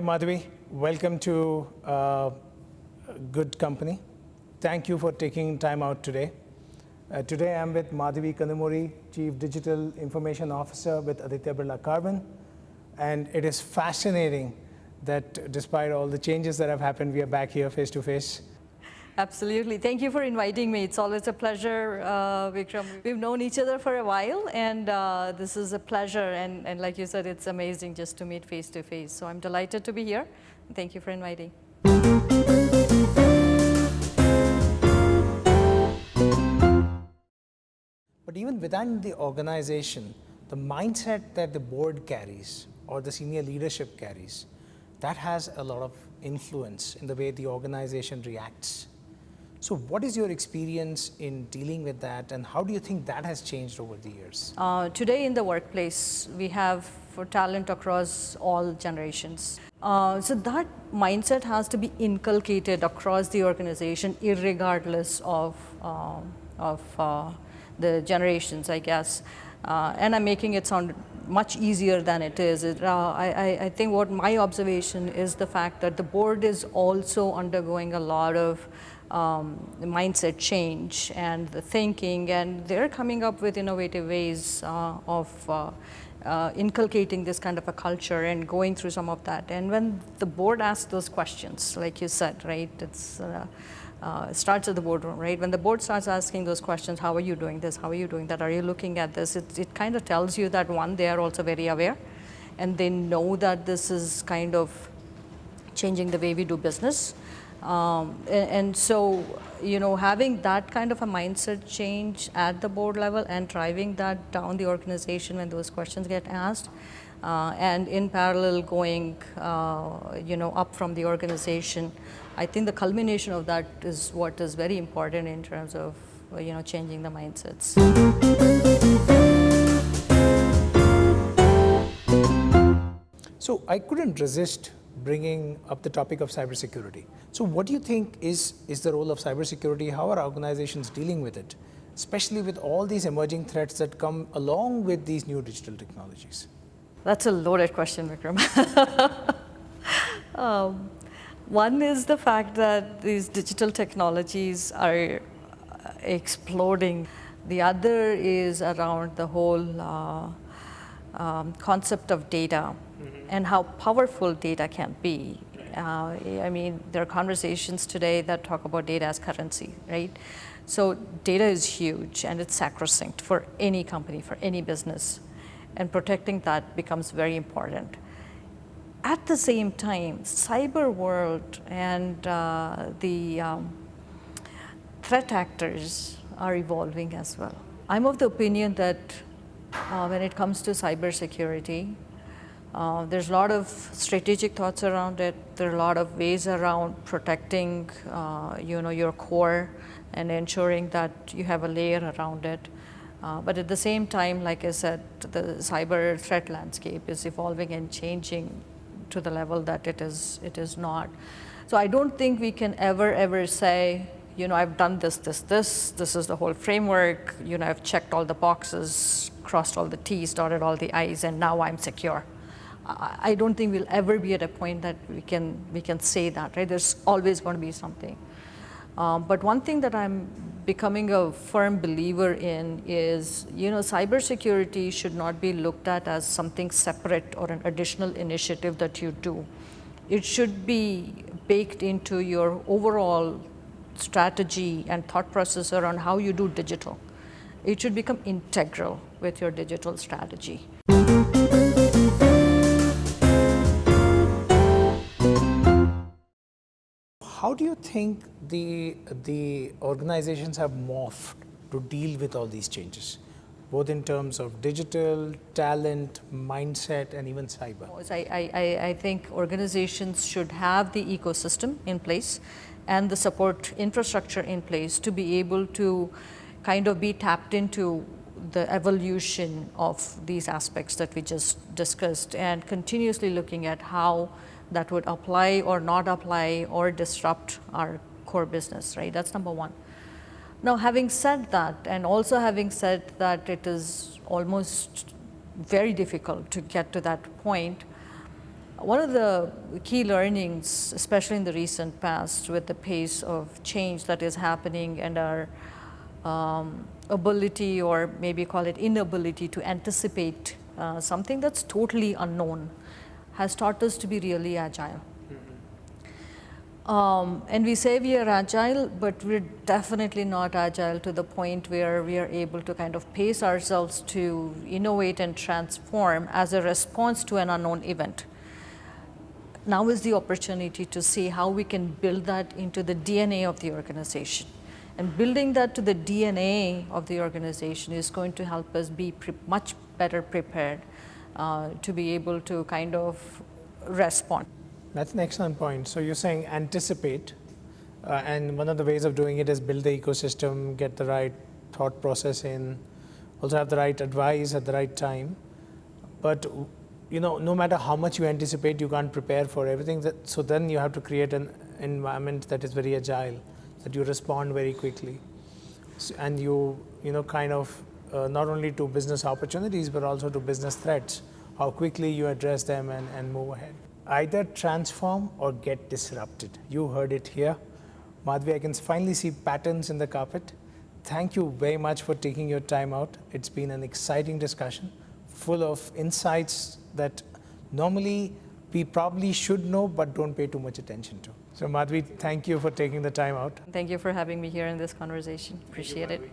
Madhavi. Welcome to Good Company. Thank you for taking time out today. Today I'm with Madhavi Kandamuri, Chief Digital Information Officer with Aditya Birla Carbon. And it is fascinating that despite all the changes that have happened, we are back here face to face. Absolutely. Thank you for inviting me. It's always a pleasure, Vikram. We've known each other for a while, and this is a pleasure. And like you said, it's amazing just to meet face to face. So I'm delighted to be here. Thank you for inviting. But even within the organization, the mindset that the board carries or the senior leadership carries, that has a lot of influence in the way the organization reacts. So what is your experience in dealing with that, and how do you think that has changed over the years? Today in the workplace, we have for talent across all generations. So that mindset has to be inculcated across the organization, irregardless of the generations, I guess. And I'm making it sound much easier than it is. I think what my observation is the fact that the board is also undergoing a lot of mindset change and the thinking, and they're coming up with innovative ways of inculcating this kind of a culture and going through some of that. And when the board asks those questions, like you said, right, it's it starts at the boardroom, right? When the board starts asking those questions, how are you doing this? How are you doing that? Are you looking at this? It kind of tells you that, one, they are also very aware, and they know that this is kind of changing the way we do business. And so, you know, having that kind of a mindset change at the board level and driving that down the organization when those questions get asked, and in parallel going, you know, up from the organization, I think the culmination of that is what is very important in terms of, you know, changing the mindsets. So I couldn't resist bringing up the topic of cybersecurity. So what do you think is the role of cybersecurity? How are organizations dealing with it, especially with all these emerging threats that come along with these new digital technologies? That's a loaded question, Vikram. One is the fact that these digital technologies are exploding. The other is around the whole concept of data and how powerful data can be. I mean, there are conversations today that talk about data as currency, right? So data is huge and it's sacrosanct for any company, for any business, and protecting that becomes very important. At the same time, cyber world and the threat actors are evolving as well. I'm of the opinion that when it comes to cybersecurity, there's a lot of strategic thoughts around it. There are a lot of ways around protecting, you know, your core and ensuring that you have a layer around it. But at the same time, like I said, the cyber threat landscape is evolving and changing to the level that it is not. So I don't think we can ever say, you know, I've done this is the whole framework, you know, I've checked all the boxes, crossed all the T's, dotted all the I's, and now I'm secure. I don't think we'll ever be at a point that we can say that, right? There's always going to be something. But one thing that I'm becoming a firm believer in is, you know, cybersecurity should not be looked at as something separate or an additional initiative that you do. It should be baked into your overall strategy and thought process around how you do digital. It should become integral with your digital strategy. How do you think the organizations have morphed to deal with all these changes, both in terms of digital, talent, mindset, and even cyber? I think organizations should have the ecosystem in place and the support infrastructure in place to be able to kind of be tapped into the evolution of these aspects that we just discussed, and continuously looking at how that would apply or not apply or disrupt our core business, right? That's number one. Now, having said that, and also having said that it is almost very difficult to get to that point, One of the key learnings, especially in the recent past, with the pace of change that is happening and our ability, or maybe call it inability, to anticipate something that's totally unknown, has taught us to be really agile. And we say we are agile, but we're definitely not agile to the point where we are able to kind of pace ourselves to innovate and transform as a response to an unknown event. Now is the opportunity to see how we can build that into the DNA of the organization. And building that to the DNA of the organization is going to help us be much better prepared to be able to kind of respond. That's an excellent point. So you're saying anticipate, and one of the ways of doing it is build the ecosystem, get the right thought process in, also have the right advice at the right time. But no matter how much you anticipate, you can't prepare for everything. So then you have to create an environment that is very agile, that you respond very quickly, and you kind of not only to business opportunities but also to business threats, how quickly you address them and move ahead. Either transform or get disrupted. You heard it here. Madhvi, I can finally see patterns in the carpet. Thank you very much for taking your time out. It's been an exciting discussion, full of insights that normally we probably should know but don't pay too much attention to. So Madhvi, thank you for taking the time out. Thank you for having me here in this conversation. Appreciate it.